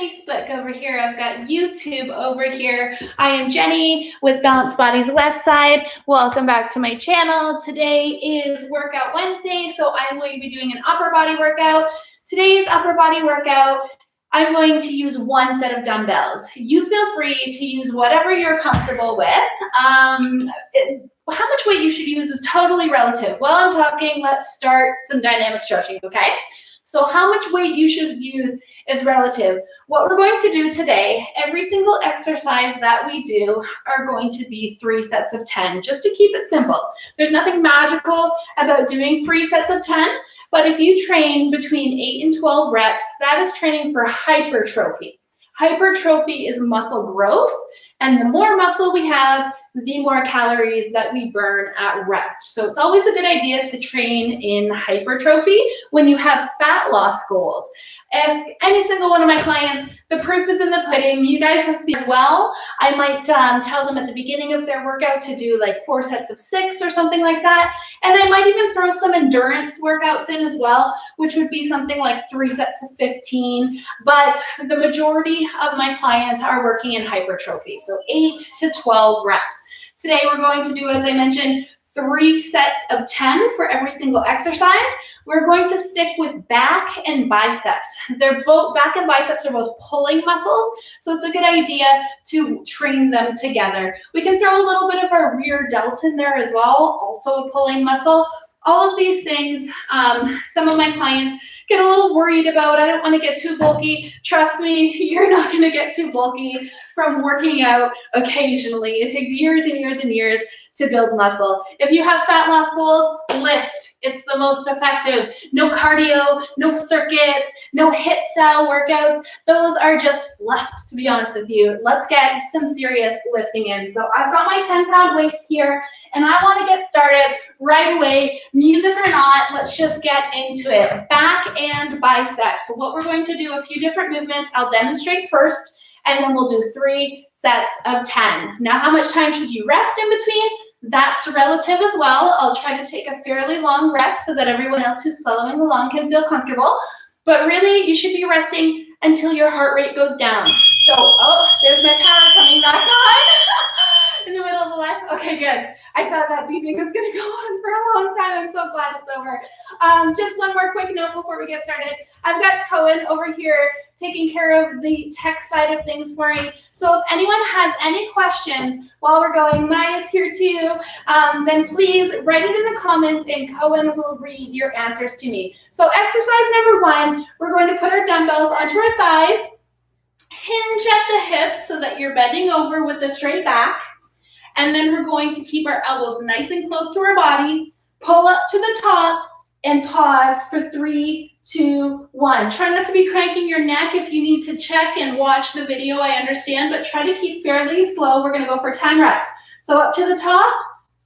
Facebook over here. I've got YouTube over here. I am Jenny with Balanced Bodies Westside. Welcome back to my channel. Today is Workout Wednesday, so I'm going to be doing an upper body workout. Today's upper body workout, I'm going to use one set of dumbbells. You feel free to use whatever you're comfortable with. How much weight you should use is totally relative. While I'm talking, let's start some dynamic stretching, okay? So how much weight you should use is relative. What we're going to do today, every single exercise that we do are going to be 3 sets of 10, just to keep it simple. There's nothing magical about doing 3 sets of 10, but if you train between 8 and 12 reps, that is training for hypertrophy. Hypertrophy is muscle growth, and the more muscle we have, the more calories that we burn at rest. So it's always a good idea to train in hypertrophy when you have fat loss goals. Ask any single one of my clients, the proof is in the pudding. You guys have seen as well. I might tell them at the beginning of their workout to do like 4 sets of 6 or something like that. And I might even throw some endurance workouts in as well, which would be something like 3 sets of 15. But the majority of my clients are working in hypertrophy, so 8 to 12 reps. Today we're going to do, as I mentioned, 3 sets of 10 for every single exercise. We're going to stick with back and biceps. Back and biceps are both pulling muscles, so it's a good idea to train them together. We can throw a little bit of our rear delt in there as well, also a pulling muscle. All of these things, some of my clients get a little worried about. I don't want to get too bulky. Trust me, you're not going to get too bulky from working out occasionally. It takes years and years and years to build muscle. If you have fat loss goals, lift. It's the most effective. No cardio, no circuits, no HIIT style workouts. Those are just fluff, to be honest with you. Let's get some serious lifting in. So I've got my 10-pound weights here, and I want to get started right away. Music or not, let's just get into it. Back and biceps. So what we're going to do, a few different movements. I'll demonstrate first, and then we'll do 3 sets of 10. Now, how much time should you rest in between? That's relative as well. I'll try to take a fairly long rest so that everyone else who's following along can feel comfortable. But really, you should be resting until your heart rate goes down. So, oh, there's my power coming back on in the middle of the line. Okay, good. I thought that beeping was going to go on for a long time. I'm so glad it's over. Just one more quick note before we get started. I've got Cohen over here taking care of the tech side of things for me. So if anyone has any questions while we're going, Maya's here too, then please write it in the comments and Cohen will read your answers to me. So exercise number 1, we're going to put our dumbbells onto our thighs, hinge at the hips so that you're bending over with a straight back. And then we're going to keep our elbows nice and close to our body, pull up to the top, and pause for 3, 2, 1. Try not to be cranking your neck. If you need to check and watch the video, I understand, but try to keep fairly slow. We're going to go for 10 reps. So up to the top,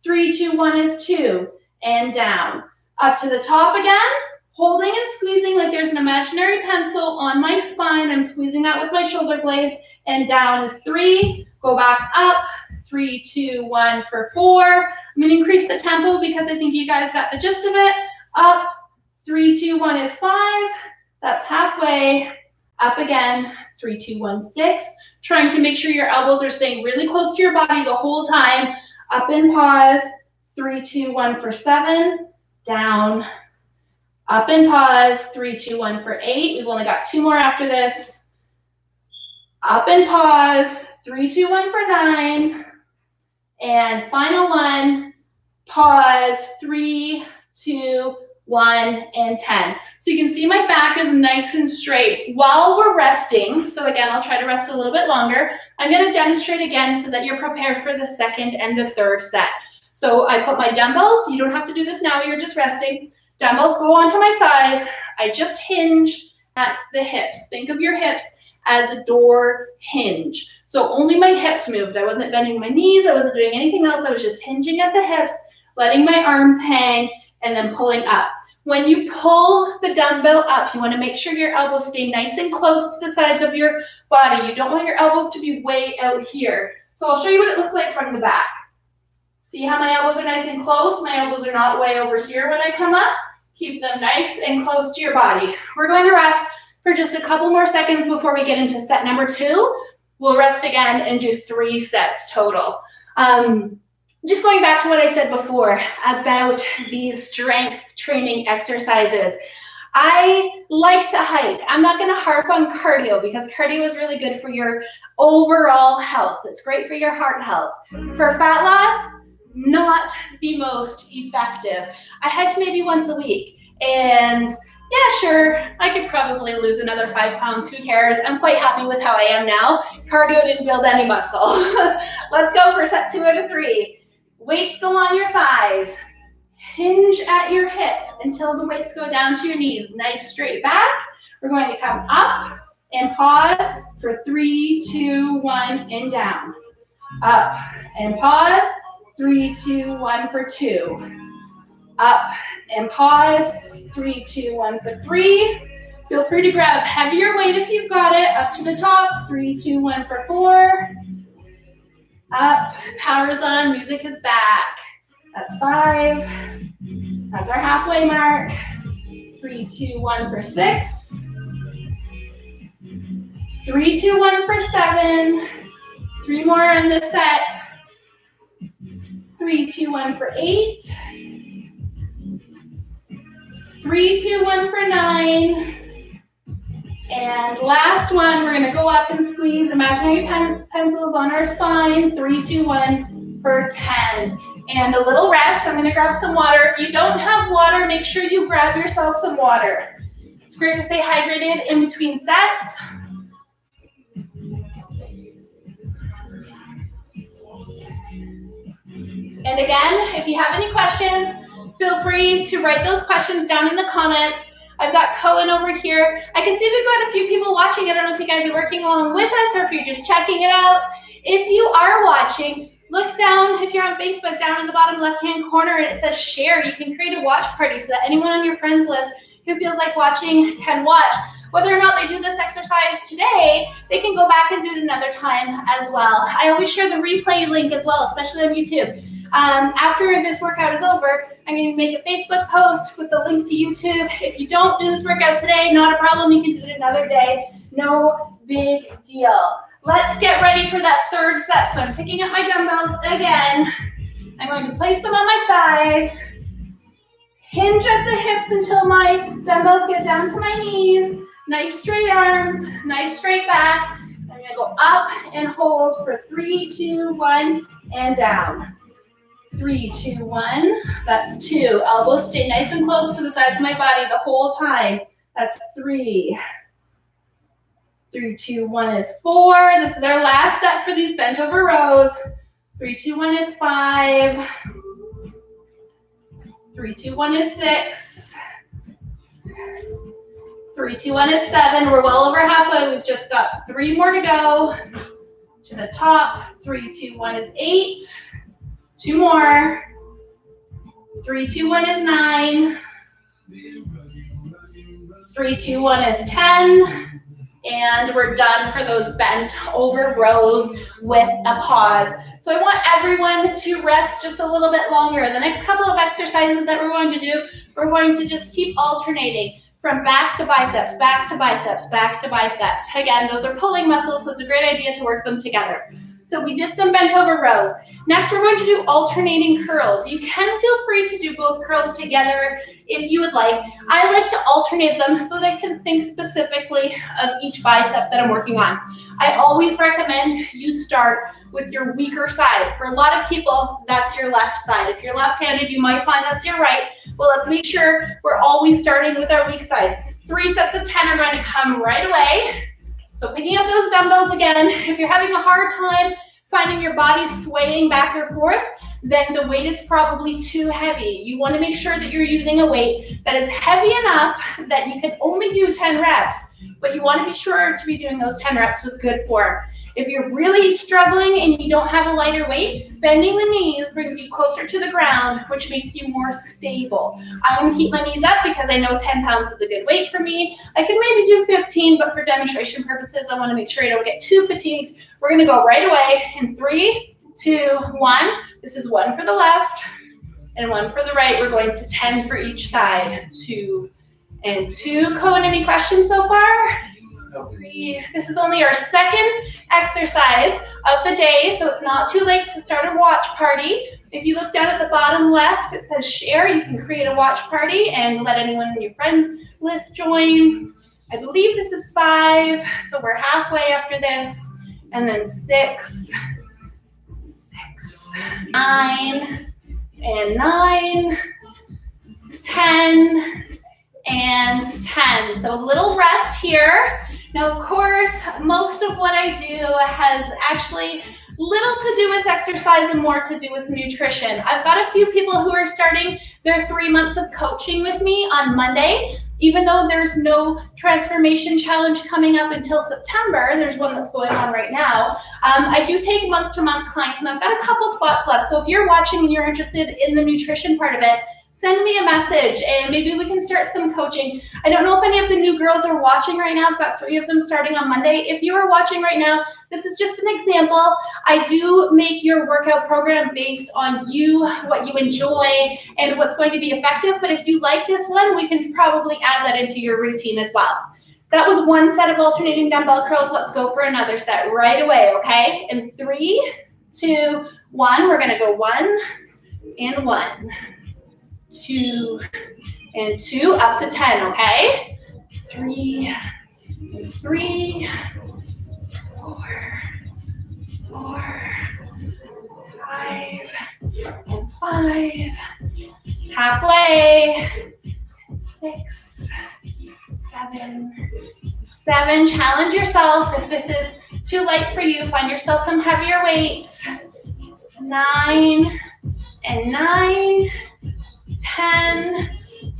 3, 2, 1 is 2, and down. Up to the top again, holding and squeezing like there's an imaginary pencil on my spine. I'm squeezing out with my shoulder blades, and down is 3. Go back up. 3, 2, 1 for 4. I'm going to increase the tempo because I think you guys got the gist of it. Up, 3, 2, 1 is 5. That's halfway. Up again, 3, 2, 1, 6. Trying to make sure your elbows are staying really close to your body the whole time. Up and pause. 3, 2, 1 for 7. Down. Up and pause. 3, 2, 1 for 8. We've only got 2 more after this. Up and pause. 3, 2, 1 for 9. And final one, pause, 3, 2, 1, and 10. So you can see my back is nice and straight while we're resting. So again, I'll try to rest a little bit longer. I'm going to demonstrate again so that you're prepared for the 2nd and the 3rd set. So I put my dumbbells. You don't have to do this now. You're just resting. Dumbbells go onto my thighs. I just hinge at the hips. Think of your hips as a door hinge. So only my hips moved. I wasn't bending my knees. I wasn't doing anything else. I was just hinging at the hips, letting my arms hang, and then pulling up. When you pull the dumbbell up, you want to make sure your elbows stay nice and close to the sides of your body. You don't want your elbows to be way out here. So I'll show you what it looks like from the back. See how my elbows are nice and close? My elbows are not way over here when I come up. Keep them nice and close to your body. We're going to rest for just a couple more seconds before we get into set number 2. We'll rest again and do 3 sets total. Just going back to what I said before about these strength training exercises. I like to hike. I'm not going to harp on cardio because cardio is really good for your overall health. It's great for your heart health. For fat loss, not the most effective. I hike maybe once a week, and yeah, sure, I could probably lose another 5 pounds. Who cares? I'm quite happy with how I am now. Cardio didn't build any muscle. Let's go for set 2 out of 3. Weights go on your thighs. Hinge at your hip until the weights go down to your knees. Nice straight back. We're going to come up and pause for 3, 2, 1, and down. Up and pause. 3, 2, 1 for 2. Up and pause. 3, 2, 1 for 3. Feel free to grab heavier weight if you've got it. Up to the top. 3, 2, 1 for 4. Up. Power's on. Music is back. That's 5. That's our halfway mark. 3, 2, 1 for 6. 3, 2, 1 for 7. 3 more in this set. 3, 2, 1 for 8. 3, 2, 1 for 9. And last one, we're gonna go up and squeeze imaginary pencils on our spine. 3, 2, 1 for 10. And a little rest. I'm gonna grab some water. If you don't have water, make sure you grab yourself some water. It's great to stay hydrated in between sets. And again, if you have any questions, feel free to write those questions down in the comments. I've got Cohen over here. I can see we've got a few people watching. I don't know if you guys are working along with us or if you're just checking it out. If you are watching, look down, if you're on Facebook, down in the bottom left-hand corner, and it says share. You can create a watch party so that anyone on your friends list who feels like watching can watch. Whether or not they do this exercise today, they can go back and do it another time as well. I always share the replay link as well, especially on YouTube. After this workout is over, I'm going to make a Facebook post with the link to YouTube. If you don't do this workout today, not a problem. You can do it another day. No big deal. Let's get ready for that 3rd set. So I'm picking up my dumbbells again. I'm going to place them on my thighs. Hinge at the hips until my dumbbells get down to my knees. Nice straight arms, nice straight back. I'm going to go up and hold for 3, 2, 1, and down. 3, 2, 1. That's 2. Elbows stay nice and close to the sides of my body the whole time. That's 3. 3, 2, 1 is 4. This is our last set for these bent over rows. 3, 2, 1 is 5. 3, 2, 1 is 6. 3, 2, 1 is 7. We're well over halfway. We've just got 3 more to go. To the top. 3, 2, 1 is 8. 2 more. 3, 2, 1 is 9. 3, 2, 1 is 10. And we're done for those bent over rows with a pause. So I want everyone to rest just a little bit longer. The next couple of exercises that we're going to do, we're going to just keep alternating from back to biceps, back to biceps, back to biceps. Again, those are pulling muscles, so it's a great idea to work them together. So we did some bent over rows. Next, we're going to do alternating curls. You can feel free to do both curls together if you would like. I like to alternate them so that I can think specifically of each bicep that I'm working on. I always recommend you start with your weaker side. For a lot of people, that's your left side. If you're left-handed, you might find that's your right. Well, let's make sure we're always starting with our weak side. 3 sets of 10 are going to come right away. So picking up those dumbbells again, if you're having a hard time finding your body swaying back or forth, then the weight is probably too heavy. You want to make sure that you're using a weight that is heavy enough that you can only do 10 reps, but you want to be sure to be doing those 10 reps with good form. If you're really struggling and you don't have a lighter weight, bending the knees brings you closer to the ground, which makes you more stable. I'm going to keep my knees up because I know 10 pounds is a good weight for me. I can maybe do 15, but for demonstration purposes, I want to make sure I don't get too fatigued. We're going to go right away in 3, 2, 1. This is 1 for the left and 1 for the right. We're going to 10 for each side. 2 and 2. Cohen, any questions so far? 3. This is only our second exercise of the day, so it's not too late to start a watch party. If you look down at the bottom left, it says share. You can create a watch party and let anyone in your friends list join. I believe this is 5, so we're halfway after this. And then 6, 9, and 9, 10, and 10. So a little rest here. Now, of course, most of what I do has actually little to do with exercise and more to do with nutrition. I've got a few people who are starting their 3 months of coaching with me on Monday. Even though there's no transformation challenge coming up until September, there's one that's going on right now. I do take month-to-month clients, and I've got a couple spots left. So if you're watching and you're interested in the nutrition part of it, send me a message and maybe we can start some coaching. I don't know if any of the new girls are watching right now. I've got 3 of them starting on Monday. If you are watching right now, this is just an example. I do make your workout program based on you, what you enjoy, and what's going to be effective. But if you like this one, we can probably add that into your routine as well. That was 1 set of alternating dumbbell curls. Let's go for another set right away, okay? In 3, 2, 1, we're gonna go 1 and 1. 2 and 2, up to 10, okay? 3 and 3, 4, 5 and 5, halfway, 6, 7. Challenge yourself. If this is too light for you, find yourself some heavier weights. 9 and 9, 10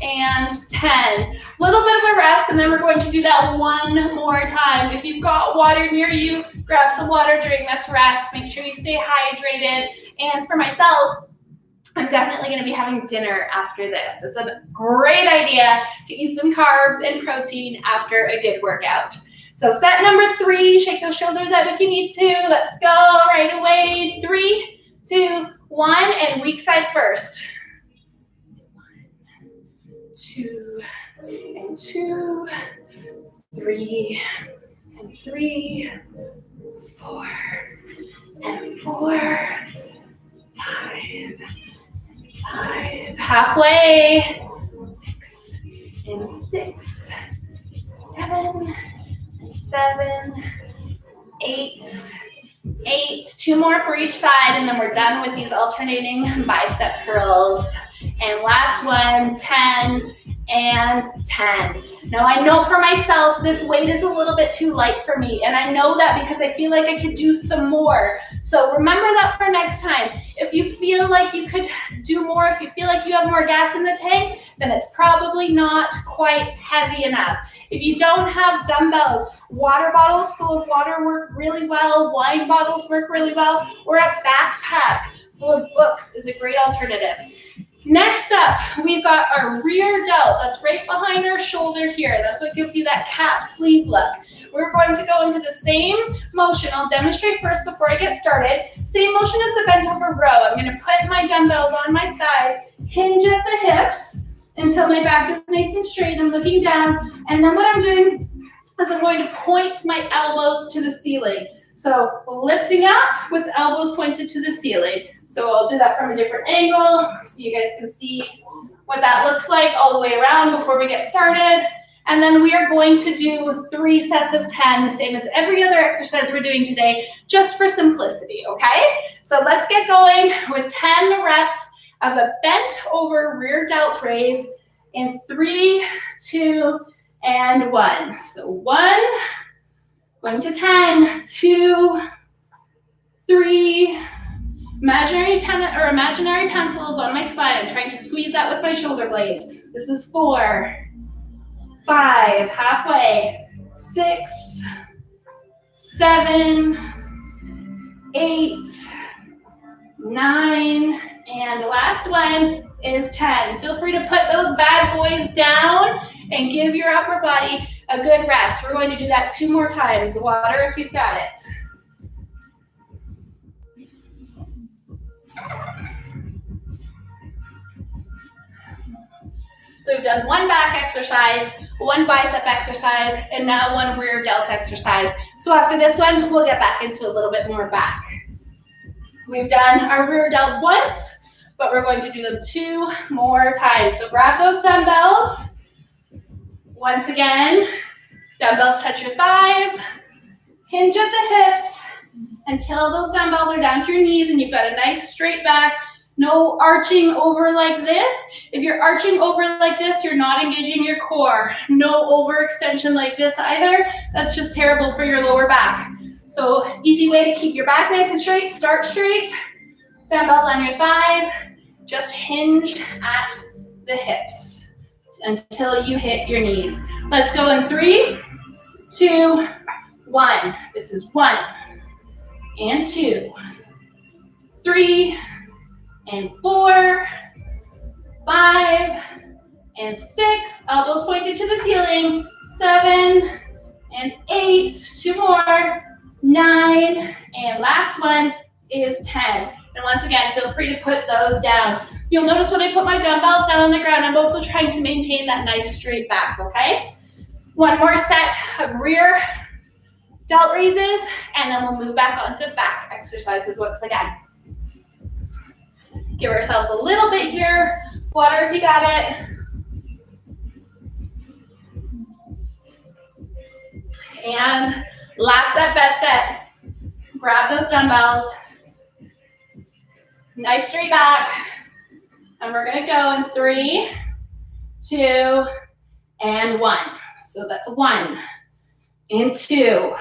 and 10. Little bit of a rest, and then we're going to do that 1 more time. If you've got water near you, grab some water during this rest. Make sure you stay hydrated. And for myself, I'm definitely going to be having dinner after this. It's a great idea to eat some carbs and protein after a good workout. So set number 3, shake those shoulders out if you need to. Let's go right away. 3, 2, 1, and weak side first. 2 and 2, 3 and 3, 4 and 4, 5 and 5, halfway, 6 and 6, 7 and 7, 8, 2 more for each side, and then we're done with these alternating bicep curls. And last one, 10 and 10. Now I know for myself, this weight is a little bit too light for me. And I know that because I feel like I could do some more. So remember that for next time. If you feel like you could do more, if you feel like you have more gas in the tank, then it's probably not quite heavy enough. If you don't have dumbbells, water bottles full of water work really well. Wine bottles work really well. Or a backpack full of books is a great alternative. Next up, we've got our rear delt. That's right behind our shoulder here. That's what gives you that cap sleeve look. We're going to go into the same motion. I'll demonstrate first before I get started. Same motion as the bent over row. I'm going to put my dumbbells on my thighs, hinge at the hips until my back is nice and straight. I'm looking down. And then what I'm doing is I'm going to point my elbows to the ceiling. So lifting up with elbows pointed to the ceiling. So I'll do that from a different angle so you guys can see what that looks like all the way around before we get started. And then we are going to do 3 sets of 10, the same as every other exercise we're doing today, just for simplicity, okay? So let's get going with 10 reps of a bent over rear delt raise in 3, 2, and 1. So 1, going to 10, 2, 3, imaginary pencils on my spine. I'm trying to squeeze that with my shoulder blades. This is 4, 5, halfway, 6, 7, 8, 9, and the last one is 10. Feel free to put those bad boys down and give your upper body a good rest. We're going to do that 2 more times. Water if you've got it. So we've done one back exercise, one bicep exercise, and now one rear delt exercise. So after this one, we'll get back into a little bit more back. We've done our rear delts once, but we're going to do them 2 more times. So grab those dumbbells. Once again, dumbbells touch your thighs, hinge at the hips until those dumbbells are down to your knees and you've got a nice straight back. No arching over like this. If you're arching over like this, you're not engaging your core. No overextension like this either. That's just terrible for your lower back. So easy way to keep your back nice and straight. Start straight. Dumbbells on your thighs. Just hinge at the hips until you hit your knees. Let's go in 3, 2, 1. This is 1 and 2, 3 and 4, 5 and 6. Elbows pointed to the ceiling. 7 and 8. 2 more. 9 and last one is 10. And once again, feel free to put those down. You'll notice when I put my dumbbells down on the ground, I'm also trying to maintain that nice straight back, okay? One more set of rear delt raises, and then we'll move back onto back exercises once again. Give ourselves a little bit here. Water if you got it. And last set, best set. Grab those dumbbells. Nice straight back. And we're gonna go in 3, 2, and 1. So that's 1 and 2,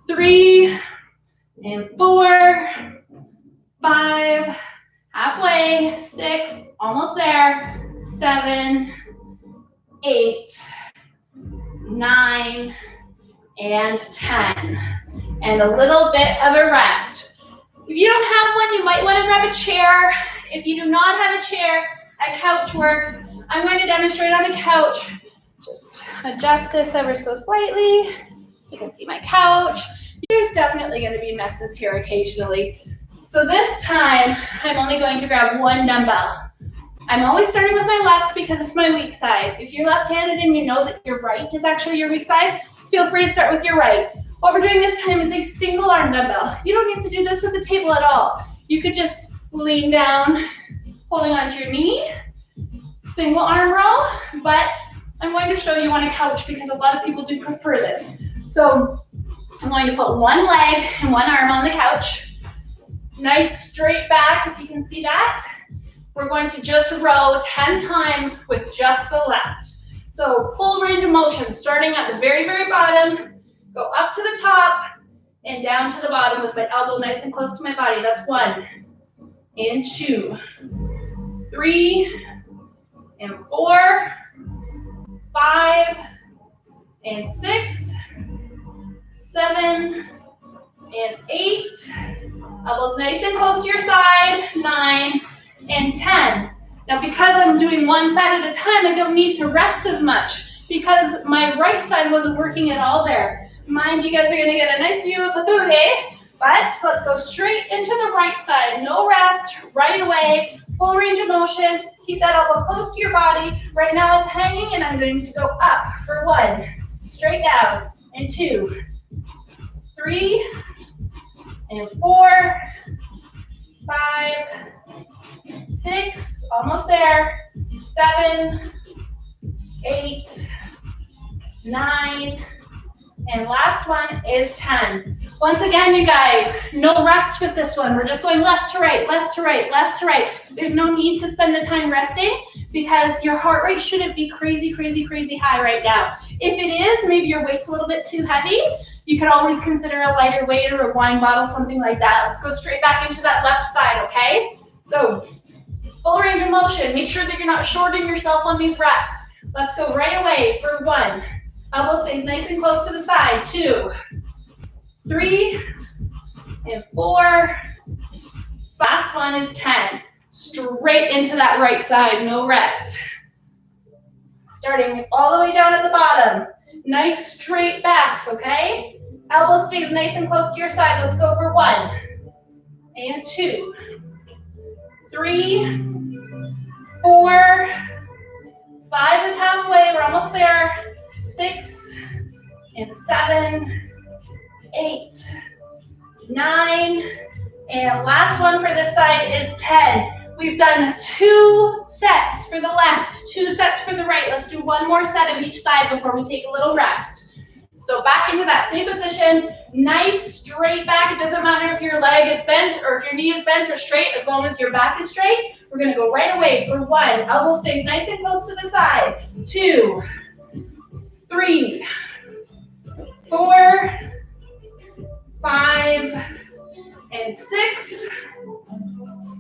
3 and 4, 5, halfway, 6, almost there, 7, 8, 9, and 10. And a little bit of a rest. If you don't have one, you might want to grab a chair. If you do not have a chair, a couch works. I'm going to demonstrate on a couch. Just adjust this ever so slightly so you can see my couch. There's definitely going to be messes here occasionally. So this time, I'm only going to grab one dumbbell. I'm always starting with my left because it's my weak side. If you're left-handed and you know that your right is actually your weak side, feel free to start with your right. What we're doing this time is a single arm dumbbell. You don't need to do this with the table at all. You could just lean down, holding onto your knee, single arm row, but I'm going to show you on a couch because a lot of people do prefer this. So I'm going to put one leg and one arm on the couch. Nice straight back, if you can see that. We're going to just row 10 times with just the left. So full range of motion, starting at the very, very bottom, go up to the top and down to the bottom with my elbow nice and close to my body. That's 1 and 2, 3 and 4, 5 and 6, 7 and 8. Elbows nice and close to your side. 9 and 10. Now because I'm doing one side at a time, I don't need to rest as much because my right side wasn't working at all there. Mind you guys are gonna get a nice view of the booty, but let's go straight into the right side. No rest, right away, full range of motion. Keep that elbow close to your body. Right now it's hanging and I'm going to go up for 1, straight down, and 2, 3, and 4, 5, 6, almost there, 7, 8, 9, and last one is 10. Once again, you guys, no rest with this one. We're just going left to right, left to right, left to right. There's no need to spend the time resting because your heart rate shouldn't be crazy, crazy, crazy high right now. If it is, maybe your weight's a little bit too heavy. You can always consider a lighter weight or a wine bottle, something like that. Let's go straight back into that left side, okay? So full range of motion. Make sure that you're not shorting yourself on these reps. Let's go right away for 1. Elbow stays nice and close to the side. 2, 3, and 4. Last one is 10. Straight into that right side, no rest. Starting all the way down at the bottom. Nice straight backs, okay? Elbow stays nice and close to your side. Let's go for 1, and 2, 3, 4, 5 is halfway, we're almost there. 6 and 7, 8, 9, and last one for this side is 10. We've done 2 sets for the left, 2 sets for the right. Let's do one more set of each side before we take a little rest. So back into that same position, nice straight back. It doesn't matter if your leg is bent or if your knee is bent or straight, as long as your back is straight. We're gonna go right away for 1. Elbow stays nice and close to the side. 2, 3, 4, 5, and 6,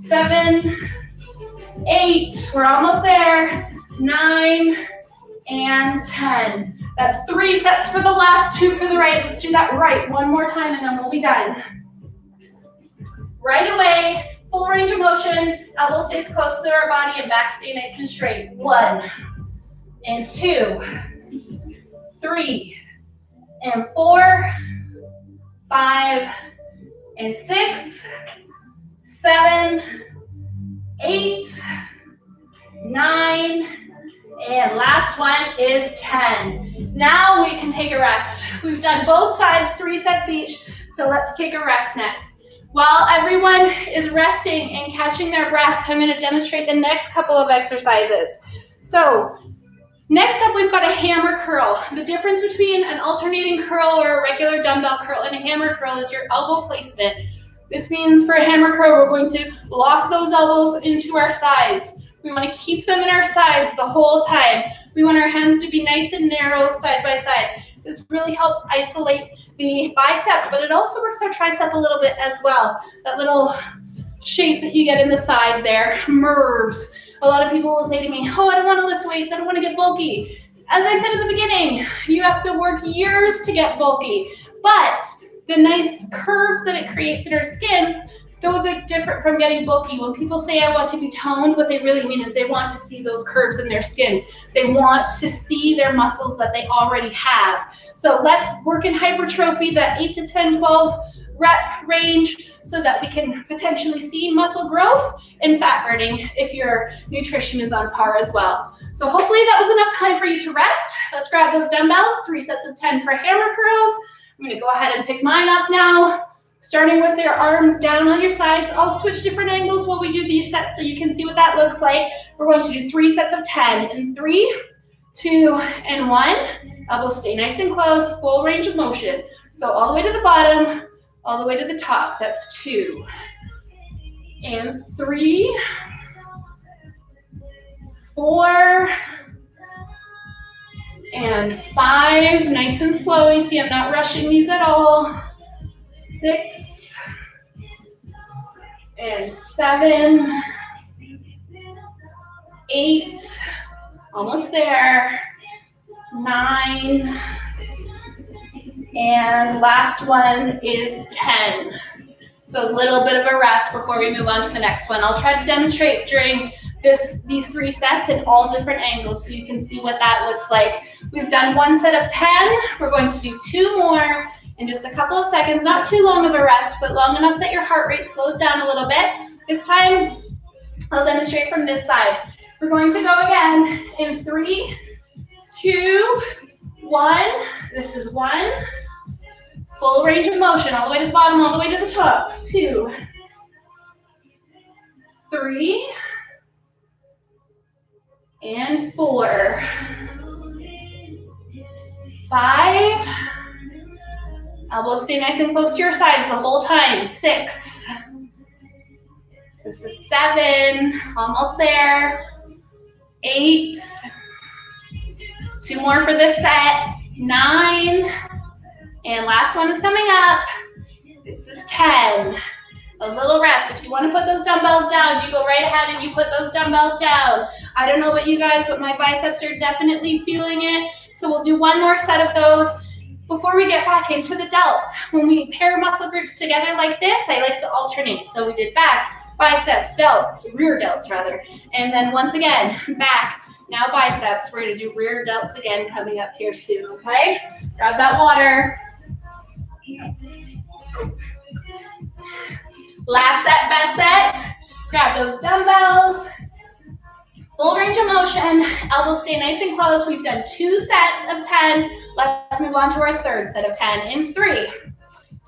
7, 8. We're almost there. 9 and 10. That's 3 sets for the left, 2 for the right. Let's do that right one more time and then we'll be done. Right away, full range of motion. Elbow stays close to our body and back stay nice and straight. 1 and 2, 3 and 4, 5 and 6, 7, 8, 9, and last one is 10. Now we can take a rest. We've done both sides, 3 sets each, so let's take a rest next. While everyone is resting and catching their breath, I'm going to demonstrate the next couple of exercises. So next up, we've got a hammer curl. The difference between an alternating curl or a regular dumbbell curl and a hammer curl is your elbow placement. This means for a hammer curl, we're going to lock those elbows into our sides. We want to keep them in our sides the whole time. We want our hands to be nice and narrow side by side. This really helps isolate the bicep, but it also works our tricep a little bit as well. That little shape that you get in the side there, MERVs. A lot of people will say to me, oh, I don't want to lift weights, I don't want to get bulky. As I said in the beginning, you have to work years to get bulky, but the nice curves that it creates in our skin, those are different from getting bulky. When people say I want to be toned, what they really mean is they want to see those curves in their skin. They want to see their muscles that they already have. So let's work in hypertrophy, that 8 to 10, 12 rep range, so that we can potentially see muscle growth and fat burning if your nutrition is on par as well. So hopefully that was enough time for you to rest. Let's grab those dumbbells, 3 sets of 10 for hammer curls. I'm gonna go ahead and pick mine up now. Starting with your arms down on your sides. I'll switch different angles while we do these sets so you can see what that looks like. We're going to do 3 sets of 10 in 3, 2, and 1. Elbows stay nice and close, full range of motion. So all the way to the bottom, all the way to the top. That's 2 and 3, 4, and 5. Nice and slow. You see I'm not rushing these at all. 6 and 7, 8, almost there, 9, and last one is 10. So a little bit of a rest before we move on to the next one. I'll try to demonstrate during these 3 sets in all different angles so you can see what that looks like. We've done 1 set of 10. We're going to do 2 more in just a couple of seconds. Not too long of a rest, but long enough that your heart rate slows down a little bit. This time, I'll demonstrate from this side. We're going to go again in 3, 2, 1. This is 1. Full range of motion, all the way to the bottom, all the way to the top. 2, 3, and 4, 5. Elbows stay nice and close to your sides the whole time. 6. This is 7, almost there. 8. 2 more for this set. 9. And last one is coming up. This is 10. A little rest. If you want to put those dumbbells down, you go right ahead and you put those dumbbells down. I don't know about you guys, but my biceps are definitely feeling it. So we'll do 1 more set of those before we get back into the delts. When we pair muscle groups together like this, I like to alternate. So we did back, biceps, delts, rear delts rather. And then once again, back, now biceps. We're gonna do rear delts again coming up here soon, okay? Grab that water. Last set, best set. Grab those dumbbells. Full range of motion, elbows stay nice and close. We've done 2 sets of 10. Let's move on to our 3rd set of 10 in 3,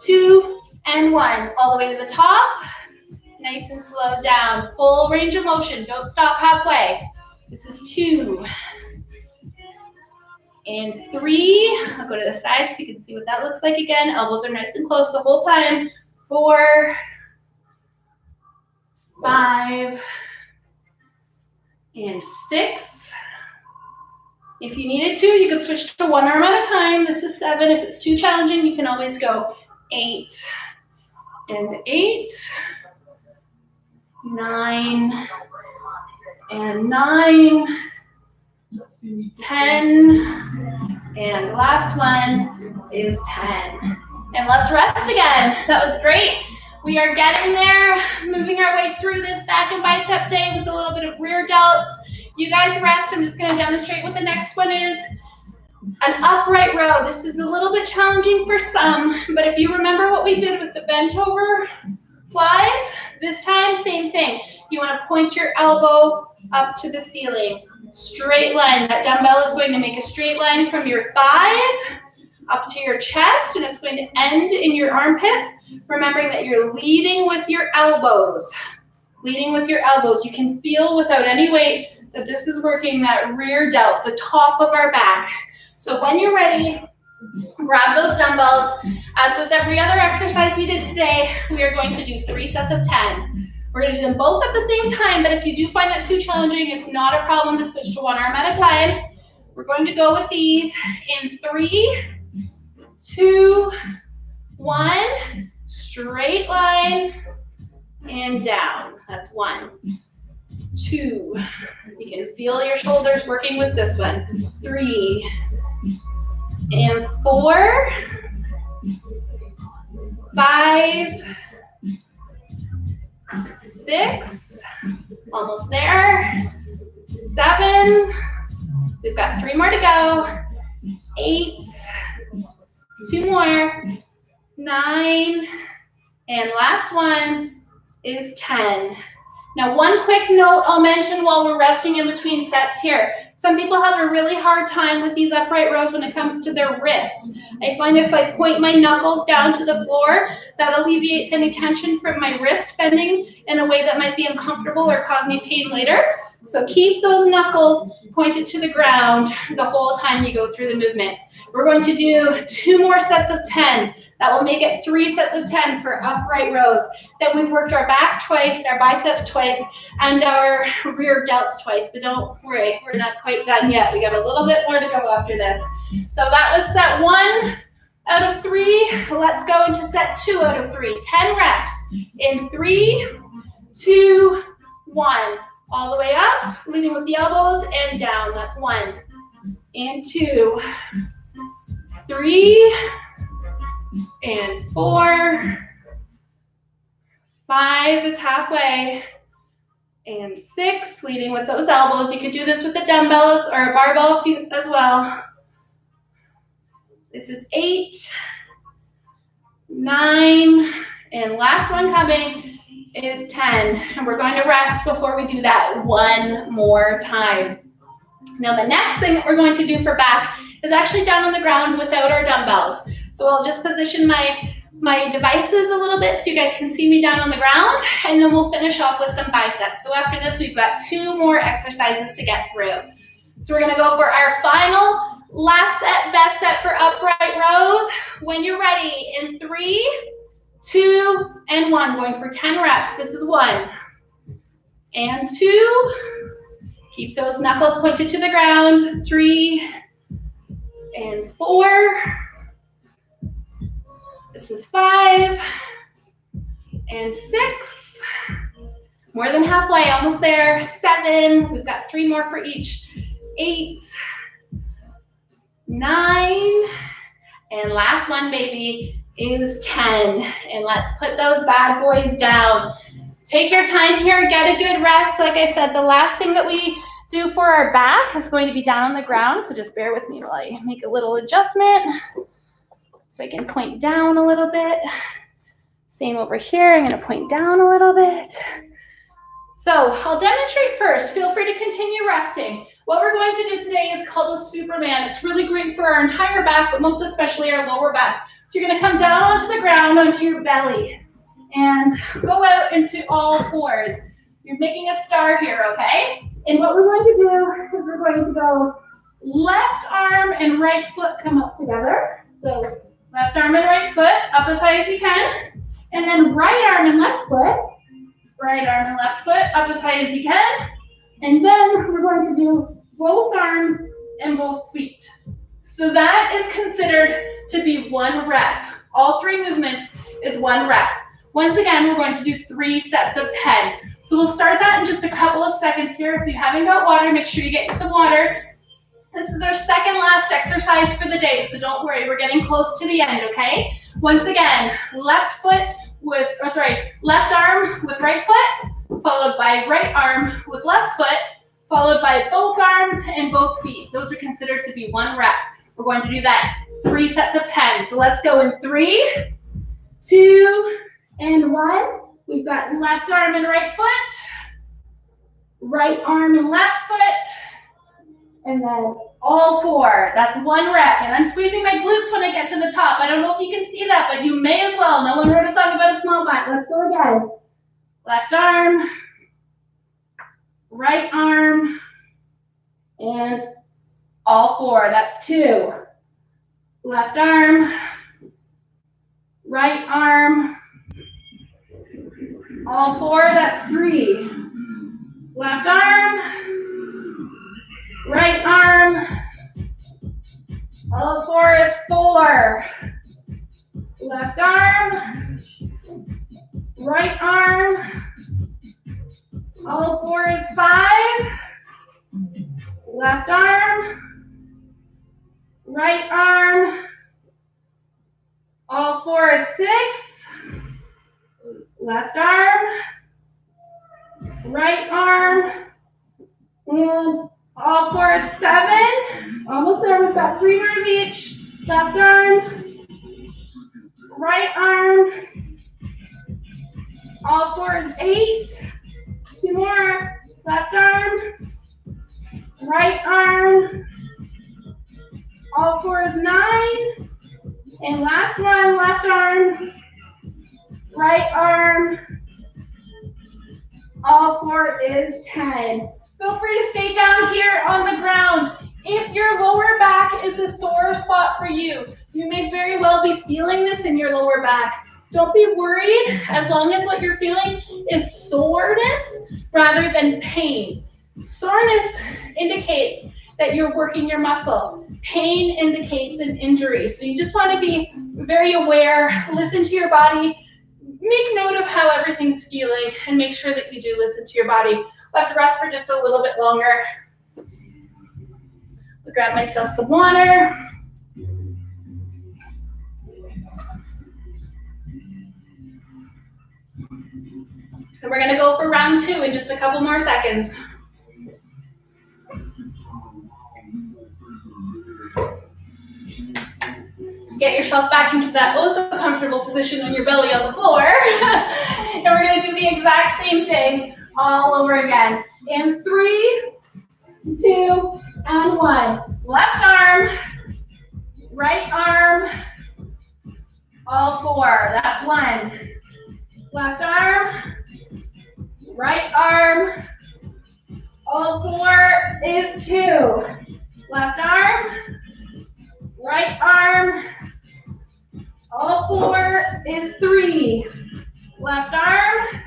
2, and 1. All the way to the top, nice and slow down. Full range of motion, don't stop halfway. This is 2, and 3. I'll go to the side so you can see what that looks like again. Elbows are nice and close the whole time. 4, 5, and 6. If you needed to, you could switch to 1 arm at a time. This is 7. If it's too challenging, you can always go 8, and 8, 9, and 9, 10, and last one is 10. And let's rest again. That was great. We are getting there, moving our way through this back and bicep day with a little bit of rear delts. You guys rest. I'm just going to demonstrate what the next one is. An upright row. This is a little bit challenging for some, but if you remember what we did with the bent over flies, this time, same thing. You want to point your elbow up to the ceiling. Straight line. That dumbbell is going to make a straight line from your thighs up to your chest, and it's going to end in your armpits. Remembering that you're leading with your elbows. Leading with your elbows. You can feel without any weight that this is working that rear delt, the top of our back. So when you're ready, grab those dumbbells. As with every other exercise we did today, we are going to do 3 sets of 10. We're going to do them both at the same time, but if you do find that too challenging, it's not a problem to switch to 1 arm at a time. We're going to go with these in 3, 2, 1, straight line, and down. That's 1, 2. You can feel your shoulders working with this one. 3, and 4, 5, 6, almost there, 7, we've got 3 more to go, 8, 2 more, 9, and last one is 10. Now, one quick note I'll mention while we're resting in between sets here. Some people have a really hard time with these upright rows when it comes to their wrists. I find if I point my knuckles down to the floor, that alleviates any tension from my wrist bending in a way that might be uncomfortable or cause me pain later. So keep those knuckles pointed to the ground the whole time you go through the movement. We're going to do 2 more sets of 10. That will make it 3 sets of 10 for upright rows. Then we've worked our back twice, our biceps twice, and our rear delts twice. But don't worry, we're not quite done yet. We got a little bit more to go after this. So that was set 1 out of 3. Let's go into set 2 out of 3. 10 reps in 3, 2, 1. All the way up, leading with the elbows, and down. That's 1, and 2, 3, and 4, 5 is halfway, and 6, leading with those elbows. You could do this with the dumbbells or a barbell as well. This is 8, 9, and last one coming is 10. And we're going to rest before we do that 1 more time. Now, the next thing that we're going to do for back is actually down on the ground without our dumbbells. So I'll just position my devices a little bit so you guys can see me down on the ground, and then we'll finish off with some biceps. So after this, we've got 2 more exercises to get through. So we're gonna go for our final, last set, best set for upright rows. When you're ready, in 3, 2, and 1, going for 10 reps. This is 1, and 2. Keep those knuckles pointed to the ground. 3, and 4. This is 5, and 6. More than halfway, almost there. 7. We've got 3 more for each. 8, 9, and last one, baby, is 10. And let's put those bad boys down. Take your time here, get a good rest. Like I said, the last thing that we do for our back is going to be down on the ground, so just bear with me while I make a little adjustment so I can point down a little bit. Same over here, I'm gonna point down a little bit. So I'll demonstrate first. Feel free to continue resting. What we're going to do today is called a Superman. It's really great for our entire back, but most especially our lower back. So you're going to come down onto the ground, onto your belly, and go out into all fours. You're making a star here, okay? And what we're going to do is we're going to go left arm and right foot come up together. So left arm and right foot up as high as you can. And then right arm and left foot. Right arm and left foot up as high as you can. And then we're going to do both arms and both feet. So that is considered to be 1 rep. All 3 movements is 1 rep. Once again, we're going to do 3 sets of 10. So we'll start that in just a couple of seconds here. If you haven't got water, make sure you get some water. This is our second last exercise for the day, so don't worry, we're getting close to the end, okay? Once again, left arm with right foot, followed by right arm with left foot, followed by both arms and both feet. Those are considered to be 1 rep. We're going to do that 3 sets of 10. So let's go in 3, 2, and 1. We've got left arm and right foot, right arm and left foot, and then all 4. That's 1 rep. And I'm squeezing my glutes when I get to the top. I don't know if you can see that, but you may as well. No one wrote a song about a small back. Let's go again. Left arm, right arm, and all 4. That's 2. Left arm, right arm, all 4. That's 3. Left arm, right arm, all 4 is 4. Left arm, right arm, all 4 is 5. Left arm, right arm, all 4 is 6. Left arm, right arm, and all 4 is 7. Almost there. We've got 3 more of each. Left arm, right arm, all 4 is 8. 2 more. Left arm, right arm, all 4 is 9. And last one, left arm, right arm, all 4 is 10. Feel free to stay down here on the ground. If your lower back is a sore spot for you, you may very well be feeling this in your lower back. Don't be worried as long as what you're feeling is soreness rather than pain. Soreness indicates that you're working your muscle. Pain indicates an injury. So you just want to be very aware, listen to your body, make note of how everything's feeling, and make sure that you do listen to your body. Let's rest for just a little bit longer. I'll grab myself some water. And we're going to go for round 2 in just a couple more seconds. Get yourself back into that oh so comfortable position on your belly on the floor. And we're going to do the exact same thing all over again. In 3, 2, and 1. Left arm, right arm, all 4. That's 1. Left arm, right arm, all 4 is 2. Left arm, right arm, all 4 is 3. Left arm,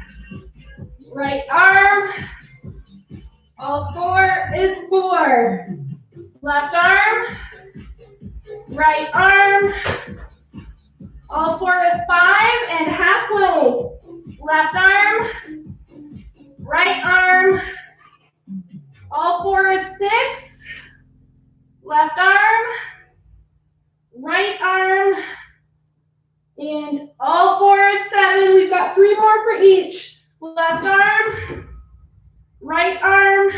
right arm, all 4 is 4. Left arm, right arm, all 4 is 5, and halfway. Left arm, right arm, all 4 is 6. Left arm, right arm, and all 4 is 7. We've got 3 more for each. Left arm, right arm,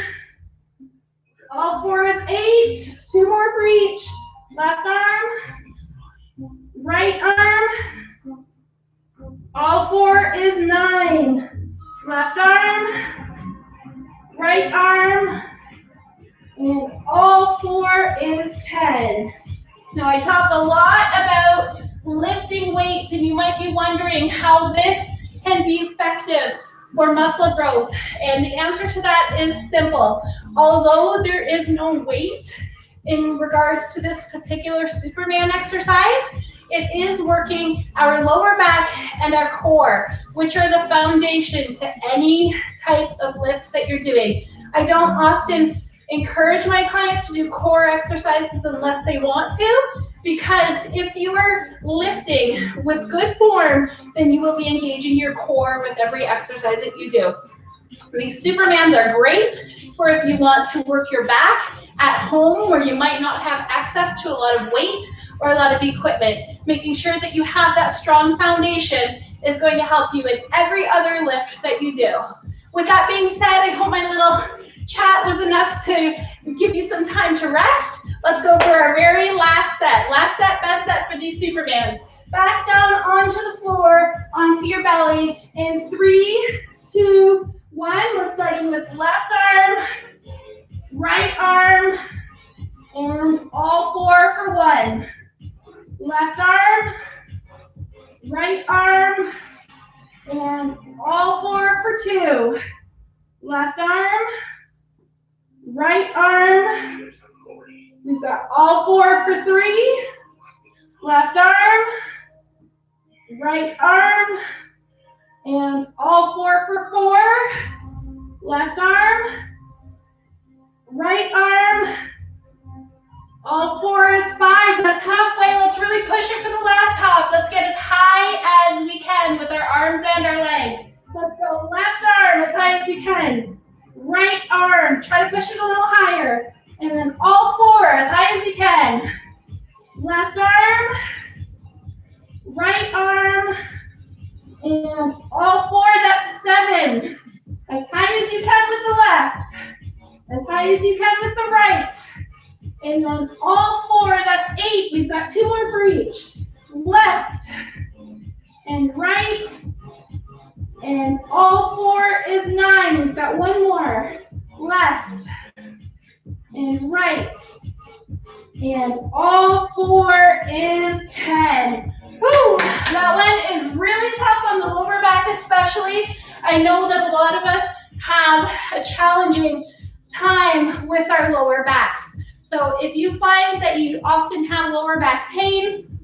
all 4 is 8. 2 more for each. Left arm, right arm, all 4 is 9. Left arm, right arm, and all four is 10. Now I talk a lot about lifting weights, and you might be wondering how this can be effective for muscle growth. And the answer to that is simple. Although there is no weight in regards to this particular Superman exercise, it is working our lower back and our core, which are the foundation to any type of lift that you're doing. I don't often encourage my clients to do core exercises unless they want to, because if you are lifting with good form, then you will be engaging your core with every exercise that you do. These Supermans are great for if you want to work your back at home where you might not have access to a lot of weight or a lot of equipment. Making sure that you have that strong foundation is going to help you in every other lift that you do. With that being said, I hope my little chat was enough to give you some time to rest. Let's go for our very last set. Last set, best set for these Supermans. Back down onto the floor, onto your belly. In 3, 2, 1. We're starting with left arm, right arm, and all four for 1. Left arm, right arm, and all four for 2. Left arm, right arm. We've got all four for 3. Left arm, right arm, and all four for 4. Left arm, right arm, all four is 5. That's halfway. Let's really push it for the last half. Let's get as high as we can with our arms and our legs. Let's go left arm as high as you can. Right arm, try to push it a little higher. And then all four as high as you can. Left arm, right arm, and all four, that's 7. As high as you can with the left. As high as you can with the right. And then all four, that's 8. We've got 2 more for each. Left and right. And all four is 9. We've got 1 more. Left and right. And all four is 10. Whew, that one is really tough on the lower back especially. I know that a lot of us have a challenging time with our lower backs. So if you find that you often have lower back pain,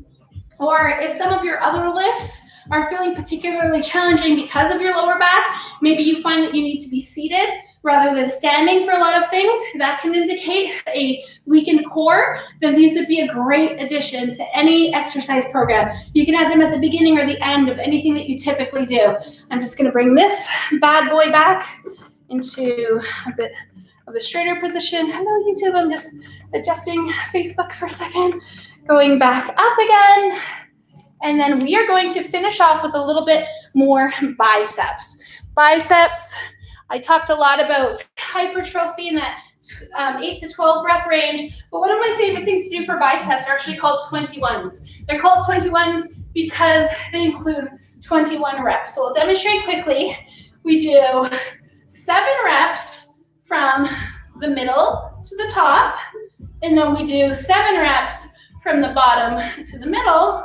or if some of your other lifts are feeling particularly challenging because of your lower back, maybe you find that you need to be seated rather than standing for a lot of things, that can indicate a weakened core, then these would be a great addition to any exercise program. You can add them at the beginning or the end of anything that you typically do. I'm just gonna bring this bad boy back into a bit of a straighter position. Hello, YouTube, I'm just adjusting Facebook for a second. Going back up again. And then we are going to finish off with a little bit more biceps. Biceps, I talked a lot about hypertrophy in that 8 to 12 rep range, but one of my favorite things to do for biceps are actually called 21s. They're called 21s because they include 21 reps. So we'll demonstrate quickly. We do 7 reps from the middle to the top, and then we do 7 reps from the bottom to the middle,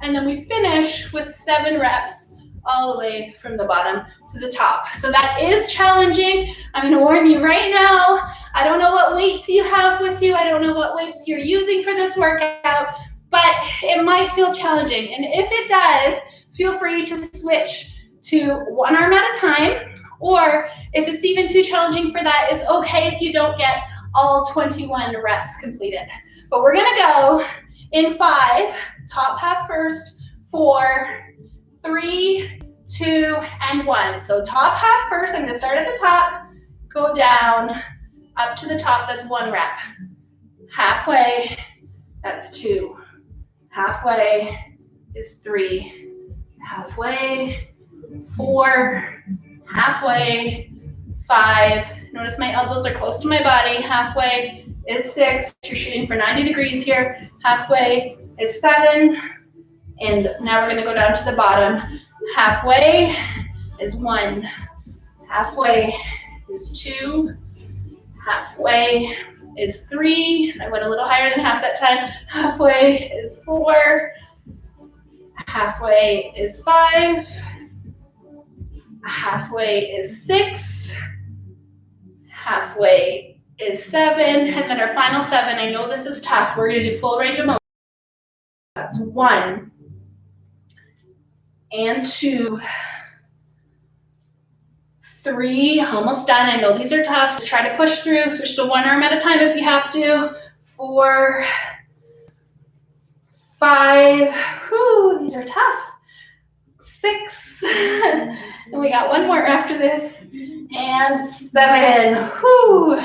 and then we finish with 7 reps all the way from the bottom to the top. So that is challenging. I'm gonna warn you right now, I don't know what weights you have with you, I don't know what weights you're using for this workout, but it might feel challenging. And if it does, feel free to switch to 1 arm at a time, or if it's even too challenging for that, it's okay if you don't get all 21 reps completed. But we're gonna go in 5, top half first, 4, 3, 2, and 1. So top half first, I'm gonna start at the top, go down, up to the top, that's 1 rep. Halfway, that's 2. Halfway is 3. Halfway, 4. Halfway, 5. Notice my elbows are close to my body. Halfway is 6. You're shooting for 90 degrees here. Halfway is 7. And now we're gonna go down to the bottom. Halfway is 1. Halfway is 2. Halfway is 3. I went a little higher than half that time. Halfway is 4. Halfway is 5. Halfway is 6. Halfway is 7. And then our final 7. I know this is tough. We're going to do full range of motion. That's 1 and 2. 3, almost done. I know these are tough. Just try to push through. Switch to 1 arm at a time if you have to. 4, 5. Whew, these are tough. 6. And we got 1 more after this. And 7. Whew.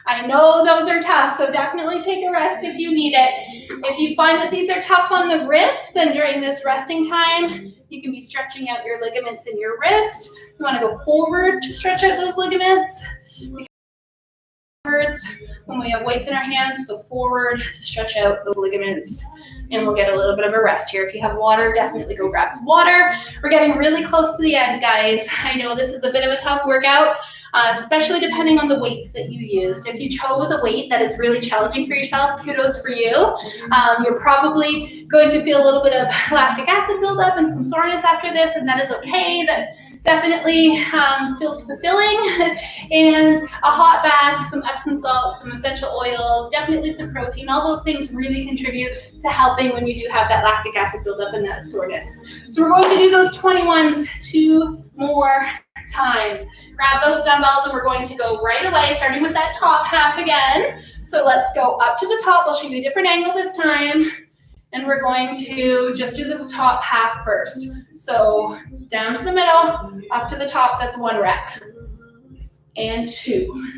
I know those are tough, so definitely take a rest if you need it. If you find that these are tough on the wrist, then during this resting time, you can be stretching out your ligaments in your wrist. You want to go forward to stretch out those ligaments. When we have weights in our hands, so forward to stretch out those ligaments. And we'll get a little bit of a rest here. If you have water, definitely go grab some water. We're getting really close to the end, guys. I know this is a bit of a tough workout, especially depending on the weights that you used. If you chose a weight that is really challenging for yourself, kudos for you. You're probably going to feel a little bit of lactic acid buildup and some soreness after this, and that is okay. That definitely feels fulfilling. And a hot bath, some Epsom salts, some essential oils, definitely some protein. All those things really contribute to helping when you do have that lactic acid buildup and that soreness. So we're going to do those 21s 2 more times. Grab those dumbbells and we're going to go right away, starting with that top half again. So let's go up to the top. I'll show you a different angle this time. And we're going to just do the top half first. So down to the middle, up to the top, that's 1 rep. And 2.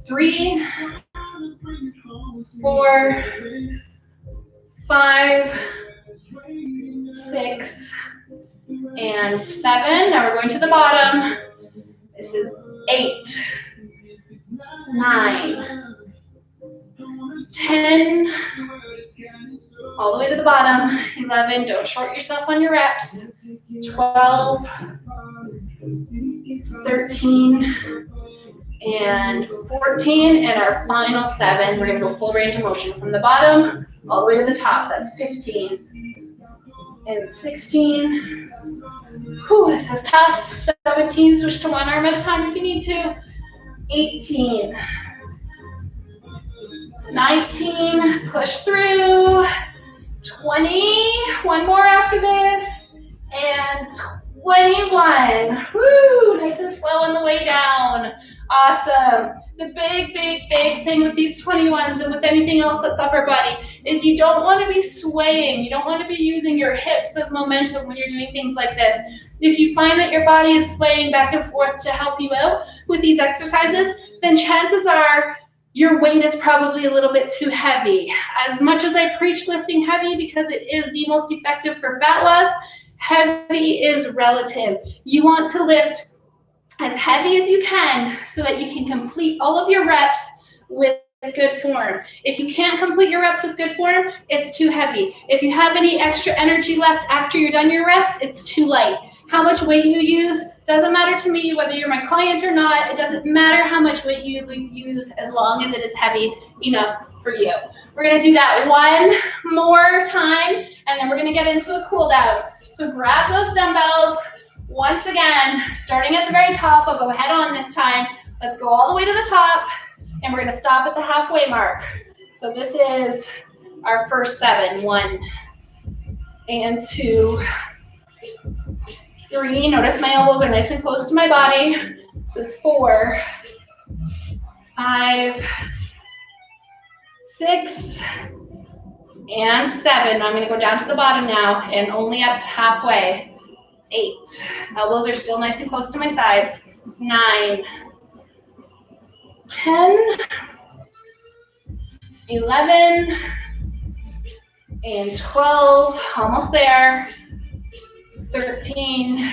3, 4, 5, 6, and 7. Now we're going to the bottom. This is 8, 9, 10, all the way to the bottom. 11, don't short yourself on your reps. 12, 13, and 14, and our final 7. We're gonna go full range of motion from the bottom all the way to the top. That's 15 and 16. Whew, this is tough. 17, switch to 1 arm at a time if you need to. 18, 19, push through. 20, 1 more after this, and 21. Woo, nice and slow on the way down. Awesome. The big thing with these 21s and with anything else that's upper body is you don't want to be swaying. You don't want to be using your hips as momentum when you're doing things like this. If you find that your body is swaying back and forth to help you out with these exercises, then chances are your weight is probably a little bit too heavy. As much as I preach lifting heavy because it is the most effective for fat loss, heavy is relative. You want to lift as heavy as you can so that you can complete all of your reps with good form. If you can't complete your reps with good form, it's too heavy. If you have any extra energy left after you're done your reps, it's too light. How much weight you use doesn't matter to me, whether you're my client or not. It doesn't matter how much weight you use as long as it is heavy enough for you. We're gonna do that 1 more time, and then we're gonna get into a cool down. So grab those dumbbells. Once again, starting at the very top, I'll go head on this time. Let's go all the way to the top, and we're gonna stop at the halfway mark. So this is our first 7. 1 and 2, 3. Notice my elbows are nice and close to my body. This is 4, 5, 6, and 7. I'm gonna go down to the bottom now and only up halfway. 8. Elbows are still nice and close to my sides. 9, 10, 11, and 12. Almost there. 13,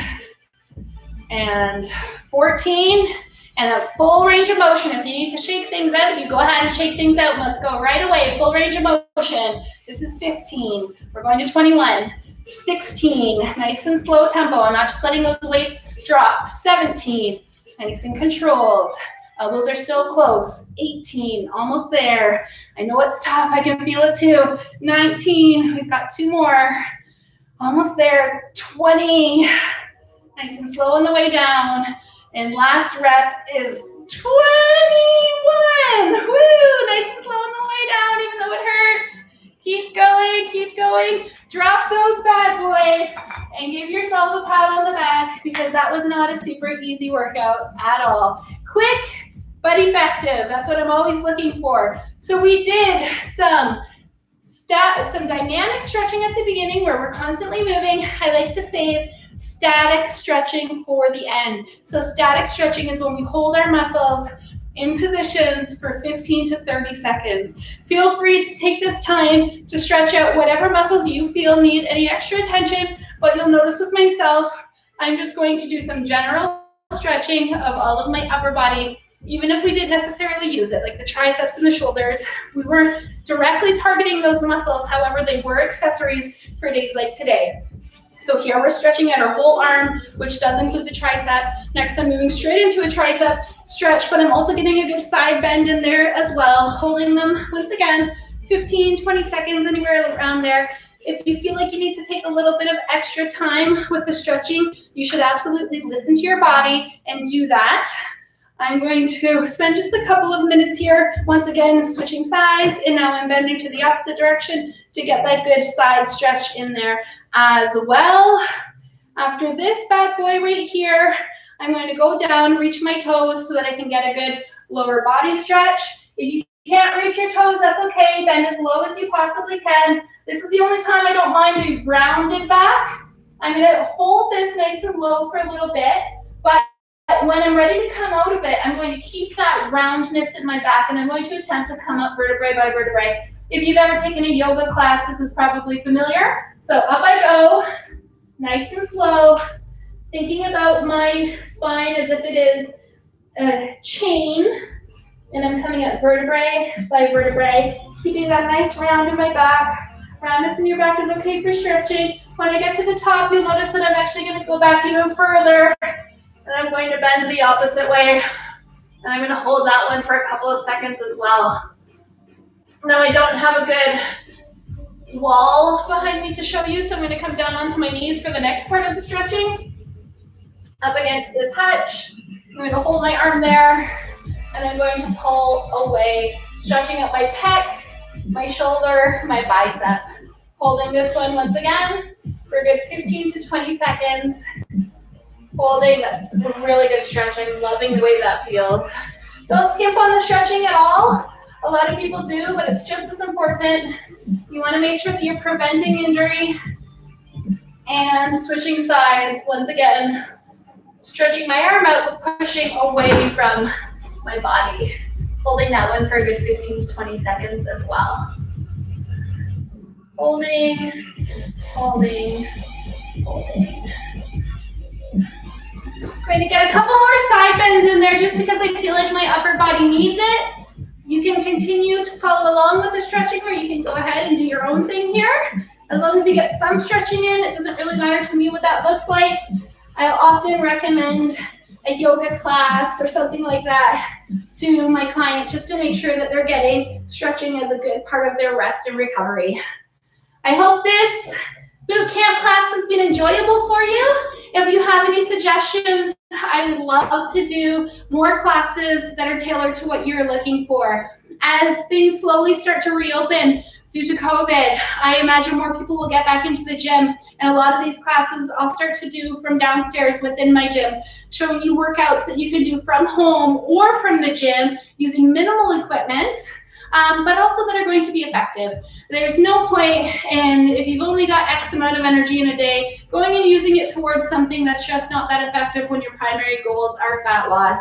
and 14, and a full range of motion. If you need to shake things out, you go ahead and shake things out. Let's go right away. Full range of motion. This is 15. We're going to 21. 16. Nice and slow tempo. I'm not just letting those weights drop. 17. Nice and controlled. Elbows are still close. 18, almost there. I know it's tough. I can feel it too. 19, we've got 2 more. Almost there. 20. Nice and slow on the way down. And last rep is 21. Woo! Nice and slow on the way down, even though it hurts. Keep going, keep going. Drop those bad boys and give yourself a pat on the back because that was not a super easy workout at all. Quick but effective. That's what I'm always looking for. So we did some dynamic stretching at the beginning where we're constantly moving. I like to save static stretching for the end. So static stretching is when we hold our muscles in positions for 15 to 30 seconds. Feel free to take this time to stretch out whatever muscles you feel need any extra attention, but you'll notice with myself, I'm just going to do some general stretching of all of my upper body, even if we didn't necessarily use it, like the triceps and the shoulders. We weren't directly targeting those muscles, however, they were accessories for days like today. So here we're stretching out our whole arm, which does include the tricep. Next, I'm moving straight into a tricep stretch, but I'm also getting a good side bend in there as well, holding them, once again, 15, 20 seconds, anywhere around there. If you feel like you need to take a little bit of extra time with the stretching, you should absolutely listen to your body and do that. I'm going to spend just a couple of minutes here, once again, switching sides, and now I'm bending to the opposite direction to get that good side stretch in there as well. After this bad boy right here, I'm going to go down, reach my toes so that I can get a good lower body stretch. If you can't reach your toes, that's okay. Bend as low as you possibly can. This is the only time I don't mind doing rounded back. I'm going to hold this nice and low for a little bit, but when I'm ready to come out of it, I'm going to keep that roundness in my back, and I'm going to attempt to come up vertebrae by vertebrae. If you've ever taken a yoga class, this is probably familiar. So up I go, nice and slow, thinking about my spine as if it is a chain, and I'm coming up vertebrae by vertebrae, keeping that nice round in my back. Roundness in your back is okay for stretching. When I get to the top, you'll notice that I'm actually going to go back even further, and I'm going to bend the opposite way, and I'm going to hold that one for a couple of seconds as well. Now I don't have a good wall behind me to show you, so I'm going to come down onto my knees for the next part of the stretching. Up against this hutch, I'm going to hold my arm there, and I'm going to pull away, stretching up my pec, my shoulder, my bicep. Holding this one once again for a good 15 to 20 seconds. Holding, that's really good stretching, loving the way that feels. Don't skimp on the stretching at all. A lot of people do, but it's just as important. You want to make sure that you're preventing injury and switching sides. Once again, stretching my arm out, but pushing away from my body. Holding that one for a good 15 to 20 seconds as well. Holding, holding, holding. I'm going to get a couple more side bends in there just because I feel like my upper body needs it. You can continue to follow along with the stretching, or you can go ahead and do your own thing here. As long as you get some stretching in, it doesn't really matter to me what that looks like. I often recommend a yoga class or something like that to my clients just to make sure that they're getting stretching as a good part of their rest and recovery. I hope this boot camp class has been enjoyable for you. If you have any suggestions, I would love to do more classes that are tailored to what you're looking for. As things slowly start to reopen due to COVID, I imagine more people will get back into the gym, and a lot of these classes I'll start to do from downstairs within my gym, showing you workouts that you can do from home or from the gym using minimal equipment, but also that are going to be effective. There's no point in, if you've only got X amount of energy in a day, going and using it towards something that's just not that effective when your primary goals are fat loss.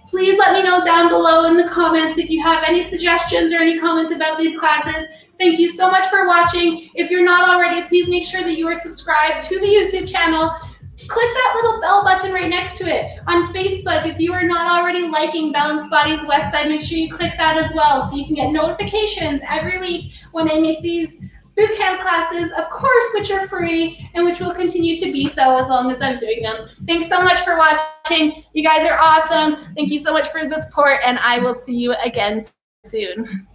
Please let me know down below in the comments if you have any suggestions or any comments about these classes. Thank you so much for watching. If you're not already, please make sure that you are subscribed to the YouTube channel. Click that little bell button right next to it. On Facebook, if you are not already liking Balanced Bodies Westside, make sure you click that as well so you can get notifications every week when I make these bootcamp classes, of course, which are free and which will continue to be so as long as I'm doing them. Thanks so much for watching. You guys are awesome. Thank you so much for the support, and I will see you again soon.